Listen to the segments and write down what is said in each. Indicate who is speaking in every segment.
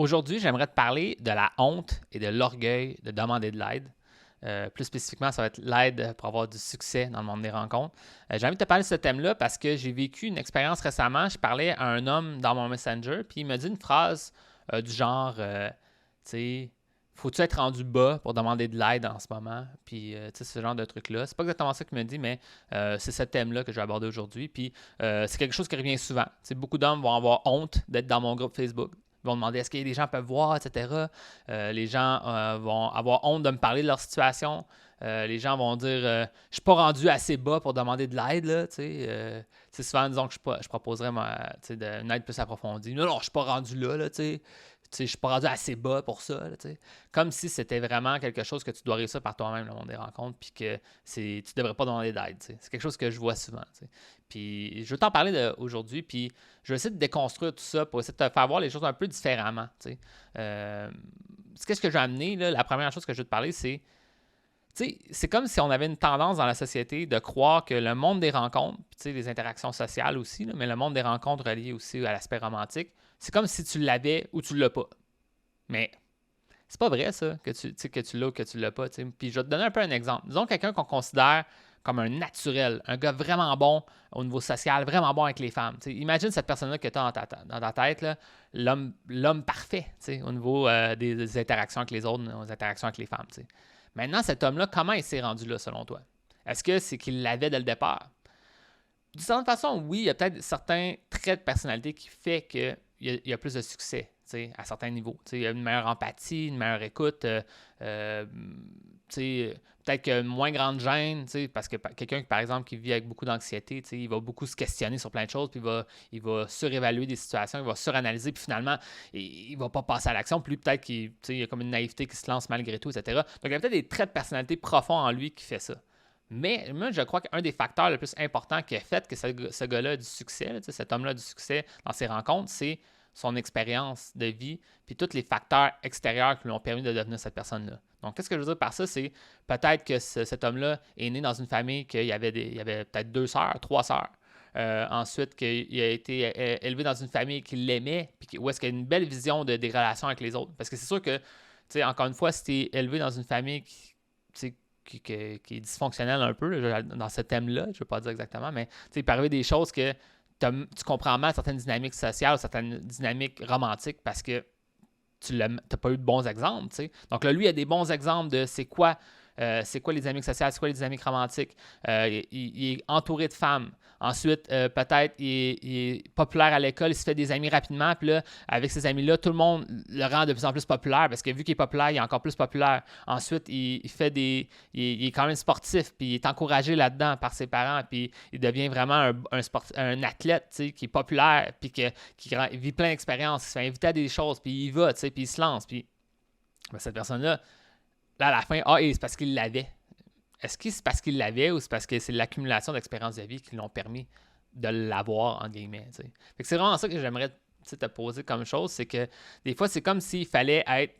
Speaker 1: Aujourd'hui, j'aimerais te parler de la honte et de l'orgueil de demander de l'aide. Plus spécifiquement, ça va être l'aide pour avoir du succès dans le monde des rencontres. J'ai envie de te parler de ce thème-là parce que j'ai vécu une expérience récemment. Je parlais à un homme dans mon Messenger, puis il m'a dit une phrase du genre, tu sais, faut-tu être rendu bas pour demander de l'aide en ce moment? Puis, tu sais, ce genre de truc-là. C'est pas exactement ça qu'il me dit, mais c'est ce thème-là que je vais aborder aujourd'hui. Puis, c'est quelque chose qui revient souvent. Tu sais, beaucoup d'hommes vont avoir honte d'être dans mon groupe Facebook. Ils vont demander est-ce que les gens peuvent voir, etc. Les gens vont avoir honte de me parler de leur situation. Les gens vont dire je suis pas rendu assez bas pour demander de l'aide. Là, souvent, disons que je proposerais une aide plus approfondie. Non, je suis pas rendu là, je suis pas rendu assez bas pour ça. Là, comme si c'était vraiment quelque chose que tu dois réussir par toi-même, le monde des rencontres, puis que tu devrais pas demander d'aide. C'est quelque chose que je vois souvent. Puis je veux t'en parler aujourd'hui, puis je vais essayer de déconstruire tout ça pour essayer de te faire voir les choses un peu différemment. Qu'est-ce que je vais amener, là, la première chose que je veux te parler, c'est comme si on avait une tendance dans la société de croire que le monde des rencontres, puis les interactions sociales aussi, là, mais le monde des rencontres relié aussi à l'aspect romantique, c'est comme si tu l'avais ou tu l'as pas. Mais c'est pas vrai, ça, que tu l'as ou que tu l'as pas. T'sais. Puis je vais te donner un peu un exemple. Disons quelqu'un qu'on considère comme un naturel, un gars vraiment bon au niveau social, vraiment bon avec les femmes. T'sais. Imagine cette personne-là que tu as dans ta tête, là, l'homme parfait au niveau des interactions avec les autres, des interactions avec les femmes. T'sais. Maintenant, cet homme-là, comment il s'est rendu là, selon toi? Est-ce que c'est qu'il l'avait dès le départ? D'une certaine façon, oui, il y a peut-être certains traits de personnalité qui fait qu'il y a plus de succès à certains niveaux. Il y a une meilleure empathie, une meilleure écoute, peut-être que moins grande gêne, parce que quelqu'un, par exemple, qui vit avec beaucoup d'anxiété, il va beaucoup se questionner sur plein de choses, puis il va surévaluer des situations, il va suranalyser, puis finalement, il ne va pas passer à l'action, puis lui, peut-être qu'il y a comme une naïveté qui se lance malgré tout, etc. Donc, il y a peut-être des traits de personnalité profonds en lui qui fait ça. Mais moi, je crois qu'un des facteurs les plus importants qui a fait que ce gars-là a du succès, cet homme-là a du succès dans ses rencontres, c'est son expérience de vie, puis tous les facteurs extérieurs qui lui ont permis de devenir cette personne-là. Donc, qu'est-ce que je veux dire par ça? C'est peut-être que cet homme-là est né dans une famille qu'il y avait peut-être 2 sœurs, 3 sœurs. Ensuite, qu'il a été élevé dans une famille qui l'aimait, puis où est-ce qu'il y a une belle vision des relations avec les autres. Parce que c'est sûr que, encore une fois, si tu es élevé dans une famille qui est dysfonctionnelle un peu, là, dans ce thème-là, je ne veux pas dire exactement, mais il peut arriver des choses que tu comprends mal certaines dynamiques sociales, certaines dynamiques romantiques parce que tu n'as pas eu de bons exemples. T'sais. Donc là, lui, il a des bons exemples de c'est quoi les dynamiques sociales, c'est quoi les dynamiques romantiques. Il est entouré de femmes. Ensuite, peut-être, il est populaire à l'école, il se fait des amis rapidement. Puis là, avec ces amis-là, tout le monde le rend de plus en plus populaire parce que vu qu'il est populaire, il est encore plus populaire. Ensuite, il est quand même sportif, puis il est encouragé là-dedans par ses parents. Puis il devient vraiment un athlète qui est populaire, puis qui vit plein d'expériences. Il se fait inviter à des choses, puis il y va, puis il se lance. Puis cette personne-là, là, à la fin, c'est parce qu'il l'avait. Est-ce que c'est parce qu'il l'avait ou c'est parce que c'est l'accumulation d'expériences de vie qui l'ont permis de l'avoir, entre guillemets? Fait que c'est vraiment ça que j'aimerais te poser comme chose, c'est que des fois, c'est comme s'il fallait être...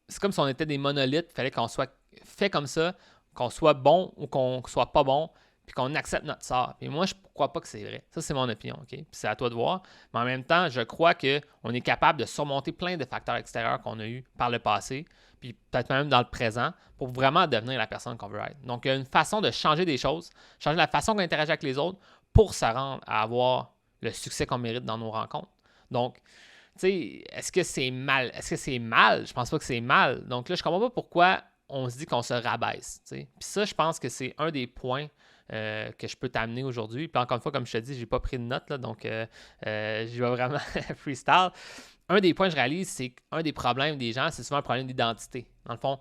Speaker 1: C'est comme si on était des monolithes, il fallait qu'on soit fait comme ça, qu'on soit bon ou qu'on soit pas bon, puis qu'on accepte notre sort. Et moi, je ne crois pas que c'est vrai. Ça, c'est mon opinion, OK? Puis c'est à toi de voir. Mais en même temps, je crois qu'on est capable de surmonter plein de facteurs extérieurs qu'on a eus par le passé, puis peut-être même dans le présent, pour vraiment devenir la personne qu'on veut être. Donc, il y a une façon de changer des choses, changer la façon qu'on interagit avec les autres pour se rendre à avoir le succès qu'on mérite dans nos rencontres. Donc, tu sais, est-ce que c'est mal? Est-ce que c'est mal? Je pense pas que c'est mal. Donc là, je comprends pas pourquoi on se dit qu'on se rabaisse. Puis ça, je pense que c'est un des points que je peux t'amener aujourd'hui. Puis encore une fois, comme je te dis, j'ai pas pris de notes, là, donc je vais vraiment freestyle. Un des points que je réalise, c'est qu'un des problèmes des gens, c'est souvent un problème d'identité. Dans le fond,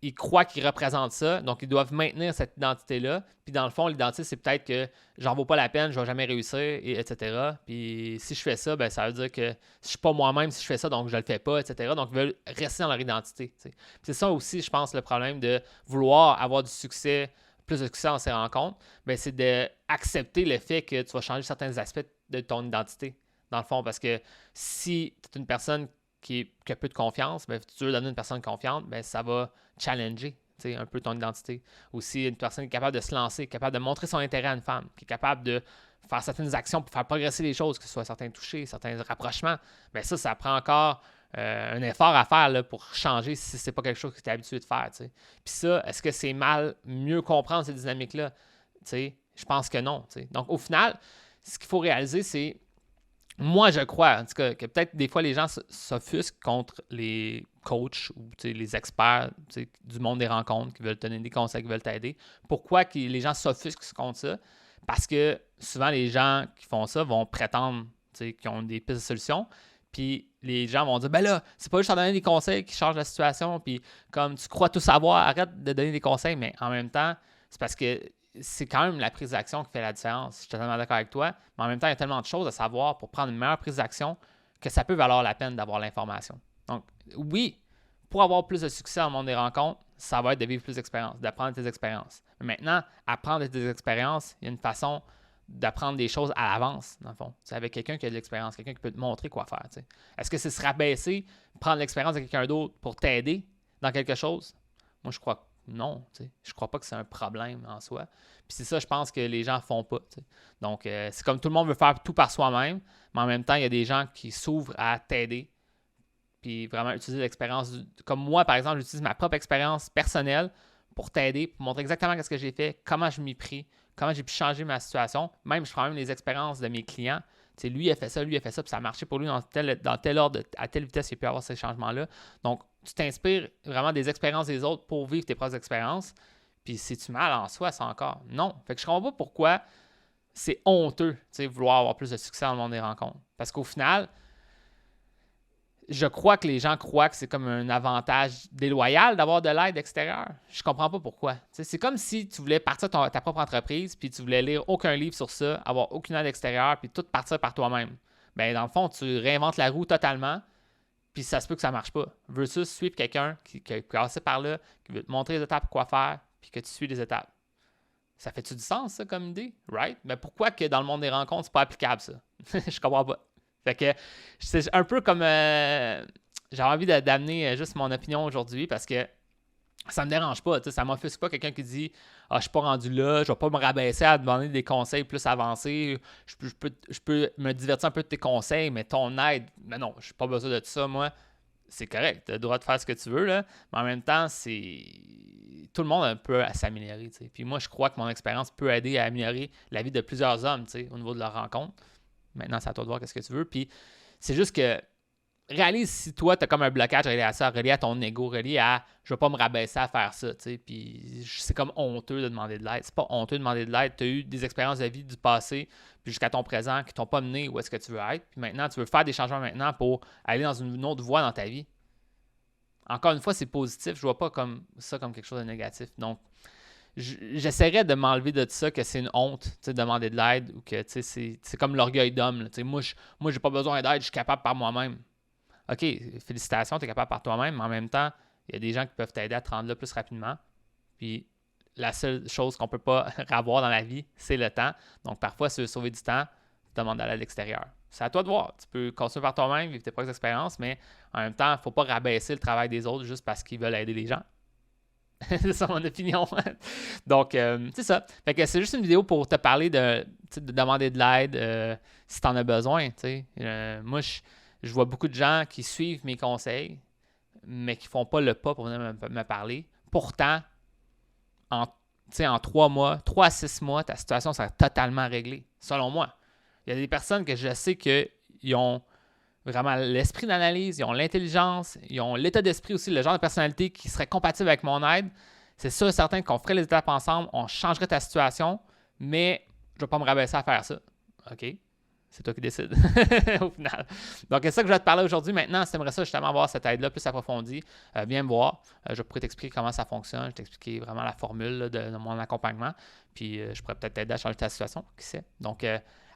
Speaker 1: ils croient qu'ils représentent ça, donc ils doivent maintenir cette identité-là. Puis dans le fond, l'identité, c'est peut-être que j'en vaux pas la peine, je vais jamais réussir, etc. Puis si je fais ça, ben, ça veut dire que si je suis pas moi-même, si je fais ça, donc je le fais pas, etc. Donc ils veulent rester dans leur identité. C'est ça aussi, je pense, le problème de vouloir avoir du succès, plus de succès dans ces rencontres, ben, c'est d'accepter le fait que tu vas changer certains aspects de ton identité, dans le fond, parce que si tu es une personne qui a peu de confiance, ben, tu veux donner une personne confiante, ben, ça va challenger un peu ton identité. Aussi, une personne qui est capable de se lancer, capable de montrer son intérêt à une femme, qui est capable de faire certaines actions pour faire progresser les choses, que ce soit certains touchés, certains rapprochements, bien ça prend encore un effort à faire là, pour changer si c'est pas quelque chose que tu es habitué de faire. T'sais. Puis ça, est-ce que c'est mieux comprendre ces dynamiques-là? Je pense que non. T'sais. Donc, au final, ce qu'il faut réaliser, c'est, moi, je crois, en tout cas, que peut-être des fois, les gens s'offusquent contre les coachs ou les experts du monde des rencontres qui veulent te donner des conseils, qui veulent t'aider. Pourquoi les gens s'offusquent contre ça? Parce que souvent, les gens qui font ça vont prétendre qu'ils ont des pistes de solutions. Puis les gens vont dire, ben là, c'est pas juste à donner des conseils qui changent la situation. Puis comme tu crois tout savoir, arrête de donner des conseils. Mais en même temps, c'est parce que c'est quand même la prise d'action qui fait la différence. Je suis totalement d'accord avec toi. Mais en même temps, il y a tellement de choses à savoir pour prendre une meilleure prise d'action que ça peut valoir la peine d'avoir l'information. Donc, oui, pour avoir plus de succès dans le monde des rencontres, ça va être de vivre plus d'expériences, d'apprendre tes expériences. Mais maintenant, apprendre tes expériences, il y a une façon d'apprendre des choses à l'avance, dans le fond. C'est avec quelqu'un qui a de l'expérience, quelqu'un qui peut te montrer quoi faire. T'sais. Est-ce que c'est se rabaisser, prendre l'expérience de quelqu'un d'autre pour t'aider dans quelque chose? Moi, je crois que non. T'sais. Je crois pas que c'est un problème en soi. Puis c'est ça, je pense que les gens font pas. T'sais. Donc, c'est comme tout le monde veut faire tout par soi-même, mais en même temps, il y a des gens qui s'ouvrent à t'aider puis vraiment utiliser l'expérience. Comme moi, par exemple, j'utilise ma propre expérience personnelle pour t'aider, pour montrer exactement ce que j'ai fait, comment je m'y pris, comment j'ai pu changer ma situation. Même, je prends même les expériences de mes clients. Tu sais, lui, il a fait ça, puis ça a marché pour lui dans tel ordre, à telle vitesse, il a pu avoir ces changements-là. Donc, tu t'inspires vraiment des expériences des autres pour vivre tes propres expériences. Puis, c'est-tu mal en soi, ça encore? Non. Fait que je comprends pas pourquoi c'est honteux, tu sais, vouloir avoir plus de succès dans le monde des rencontres. Parce qu'au final, je crois que les gens croient que c'est comme un avantage déloyal d'avoir de l'aide extérieure. Je comprends pas pourquoi. T'sais, c'est comme si tu voulais partir ta propre entreprise, puis tu voulais lire aucun livre sur ça, avoir aucune aide extérieure, puis tout partir par toi-même. Bien, dans le fond, tu réinventes la roue totalement, puis ça se peut que ça marche pas. Versus suivre quelqu'un qui est passé par là, qui veut te montrer les étapes quoi faire, puis que tu suis les étapes. Ça fait-tu du sens, ça, comme idée? Right? Mais pourquoi que dans le monde des rencontres, c'est pas applicable, ça? Je comprends pas. Fait que c'est un peu comme j'ai envie d'amener juste mon opinion aujourd'hui parce que ça me dérange pas, ça m'offusque pas quelqu'un qui dit « Ah, je suis pas rendu là, je vais pas me rabaisser à demander des conseils plus avancés, je peux me divertir un peu de tes conseils, mais ton aide, mais non, je n'ai pas besoin de tout ça, moi. » C'est correct, tu as le droit de faire ce que tu veux, là, mais en même temps, tout le monde peut s'améliorer. Puis moi, je crois que mon expérience peut aider à améliorer la vie de plusieurs hommes au niveau de leur rencontre. Maintenant, c'est à toi de voir ce que tu veux. Puis c'est juste que réalise si toi, tu as comme un blocage relié à ça, relié à ton ego, relié à je ne vais pas me rabaisser à faire ça. Puis c'est comme honteux de demander de l'aide. C'est pas honteux de demander de l'aide. Tu as eu des expériences de vie du passé, puis jusqu'à ton présent, qui ne t'ont pas mené où est-ce que tu veux être. Puis maintenant, tu veux faire des changements maintenant pour aller dans une autre voie dans ta vie. Encore une fois, c'est positif. Je ne vois pas comme ça comme quelque chose de négatif. Donc, j'essaierais de m'enlever de ça que c'est une honte de demander de l'aide ou que c'est comme l'orgueil d'homme. Moi, j'ai pas besoin d'aide, je suis capable par moi-même. OK, félicitations, tu es capable par toi-même, mais en même temps, il y a des gens qui peuvent t'aider à te rendre là plus rapidement. Puis la seule chose qu'on ne peut pas avoir dans la vie, c'est le temps. Donc parfois, si tu veux sauver du temps, demande d'aller à l'extérieur. C'est à toi de voir. Tu peux continuer par toi-même, vivre tes propres expériences, mais en même temps, il ne faut pas rabaisser le travail des autres juste parce qu'ils veulent aider les gens. C'est ça mon opinion. Donc, c'est ça. Fait que c'est juste une vidéo pour te parler de demander de l'aide si tu en as besoin. Moi, je vois beaucoup de gens qui suivent mes conseils, mais qui ne font pas le pas pour venir me parler. Pourtant, en 3 à 6 mois, ta situation sera totalement réglée, selon moi. Il y a des personnes que je sais qu'ils ont vraiment l'esprit d'analyse, ils ont l'intelligence, ils ont l'état d'esprit aussi, le genre de personnalité qui serait compatible avec mon aide. C'est sûr et certain qu'on ferait les étapes ensemble, on changerait ta situation, mais je ne vais pas me rabaisser à faire ça. OK? C'est toi qui décides au final. Donc, c'est ça que je vais te parler aujourd'hui. Maintenant, si tu aimerais ça justement avoir cette aide-là plus approfondie, viens me voir. Je pourrais t'expliquer comment ça fonctionne. Je vais t'expliquer vraiment la formule là, de mon accompagnement. Puis, je pourrais peut-être t'aider à changer ta situation. Qui sait? Donc,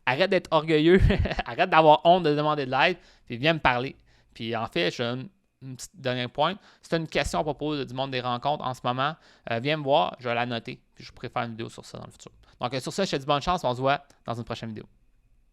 Speaker 1: arrête d'être orgueilleux. Arrête d'avoir honte de demander de l'aide. Puis, viens me parler. Puis, en fait, j'ai un petit dernier point. Si tu as une question à propos du monde des rencontres en ce moment, viens me voir. Je vais la noter. Puis, je pourrais faire une vidéo sur ça dans le futur. Donc, sur ça, je te dis bonne chance. On se voit dans une prochaine vidéo.